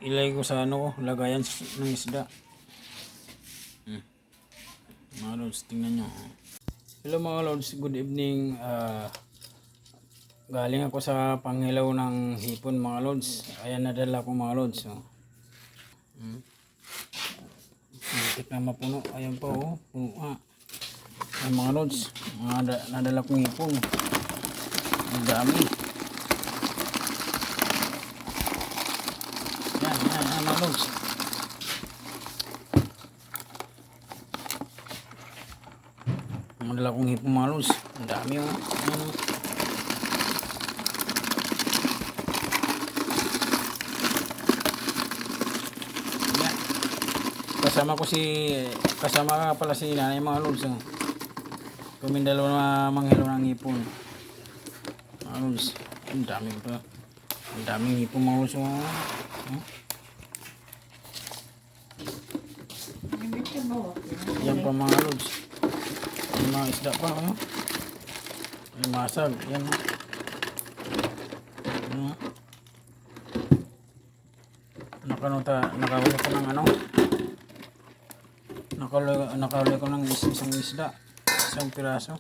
ilagay ko sa ano ko, lagayan ng isda. Mga lods, tingnan nyo. Hello mga lods, good evening. Galing ako sa panghilaw ng hipon mga lods. Ayan, nadala ko mga lods. Muntik na mapuno. Ayan pa oh, puno nga. Ayan mga lods, nadala kong hipon. Ang dami. Yan mga lods. Nadala kong hipon mga lods. Ang dami oh. Ayan oh. Kasama ka pala si nanay mga lods. Kaming dalawa na manghilo ng hipon. Mga lods, ang dami pa. Ang daming hipon mga lods. Yan pa mga lods. May mga isda pa. May masag. Yan. Nakahuli ko ng ano. Nakahuli ko ng isang isda. Isang piraso.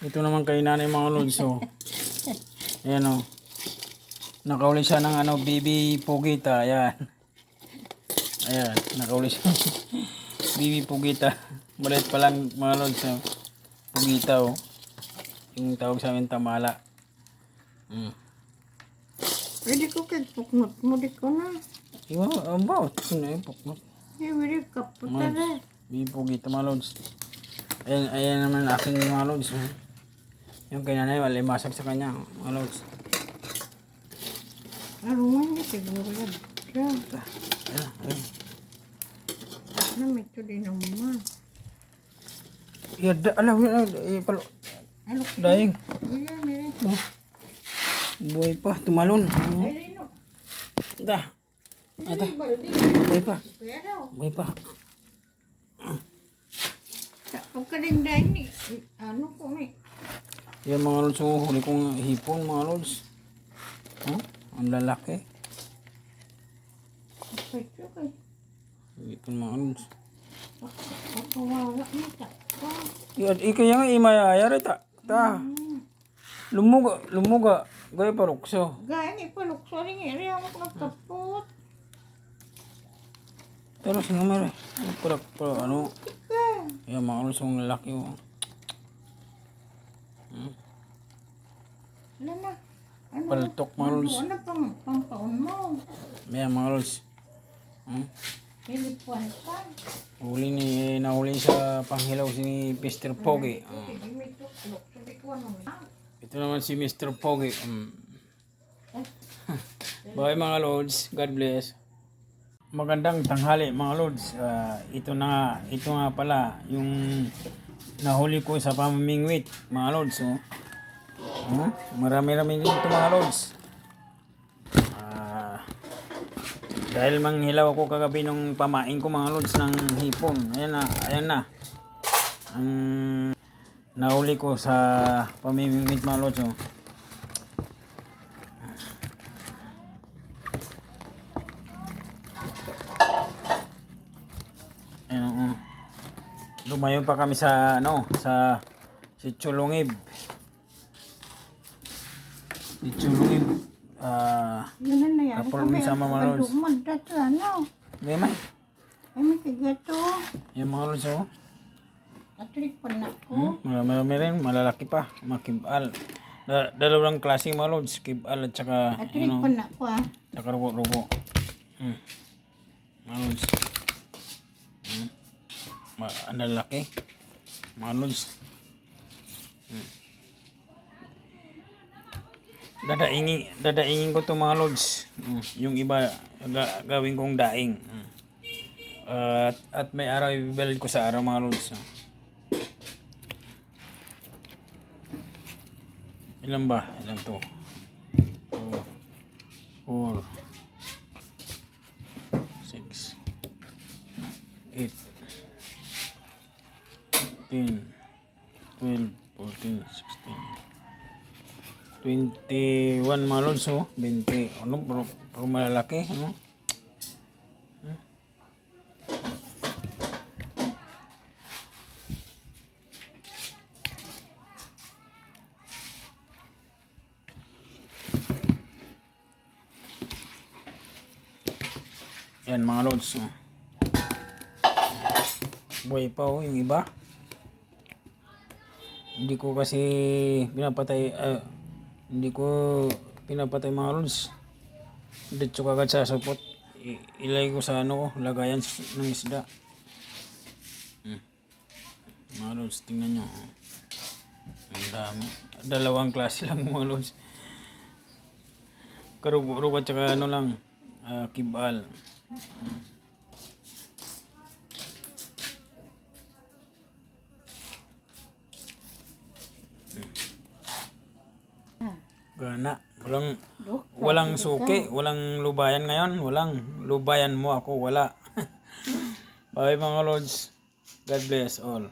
Ito naman kay nanay mga lods. Ayan o. Nakahuli siya ng ano, baby pugita. Ayan. Ayan. Nakahuli siya. Baby pugita. Maliit pa lang mga lods. Pugita o. Yung tawag sa amin tamala. Pwede ko kay puknot mo di ko na. Iwa, about. Ano yung puknot? Pwede ka puta na. Baby pugita mga lods. Ayan naman aking mga lods. Yung kay nanay, wala masag sa kanya mga lods. Arungan niya siguro yan. Ayan. Na may ito din naman. Palo. Daing. Ayan, meron. Buhay pa, tumalon. Ayun, Ata. baldi. Buhay pa. Pero, Buhay pa. pagkalindahin ni, ano ko ni, Yan mga lods, huli kong hipon mga lods. Ang lalaki. kapit ko kay, Hipon mga lods. pakawawa mo ta. Ikaya nga imayayari ta. Lumuga. Gaya parukso. Gaya ni palukso rin area mo kapot. Pero sinumere. Ano? Ika. Yan mga lods, ang lalaki. Ano na? Ano? Paltok mga lods. Ano pang taon mo? Yan mga lods. Pilipuan pa. Nahuli sa panghilaw si Mr. Pogi. Hindi may tuklok. Sabi ko ano na. Ito naman si Mr. Pogi. Bye mga lods. God bless. Magandang tanghali mga lods. Ito nga pala yung nahuli ko sa pamimingwit mga lods. Marami-rami din ito mga lods. Dahil manghilaw ako kagabi nung pamain ko mga lods ng hipon. Ayan na. Ang nahuli ko sa pamimingwit mga lods. Lumayo pa kami sa Chulungib. Ganun na yan. Kapag sama mga lods. Lumanda sa ano. May Ay may kigato. yung mga lods Atrik pa na ko. Marami rin, malalaki pa, makibal. Dalawang klaseng mga lods, kibal at saka Atrik pa na ko saka rugo-rugo. Mga lods. Ang lalaki. Mga lods. Dadaingin ko to mga lods. Yung iba gawin kong daing. At may araw ibibalik ko sa araw mga lods. Ilan ba? Ilan to? 4 6 8 10 12 14 16 21 mga lods. 20 ano, Pag malalaki, ano? Yan mga lods. Oh. Buhay pa oh, yung iba. Hindi ko kasi pinapatay, hindi ko pinapatay mga lods. Dito kagad sa supot. Ilagay ko sa ano ko, lagayan ng isda. Mga lods, tingnan nyo. Oh. Ang dami. Dalawang klase lang mga lods. Karug-rug at saka ano lang, kibal. Gana. Walang suki, walang lubayan ngayon, walang lubayan mo ako, wala. Bye mga lods. God bless all.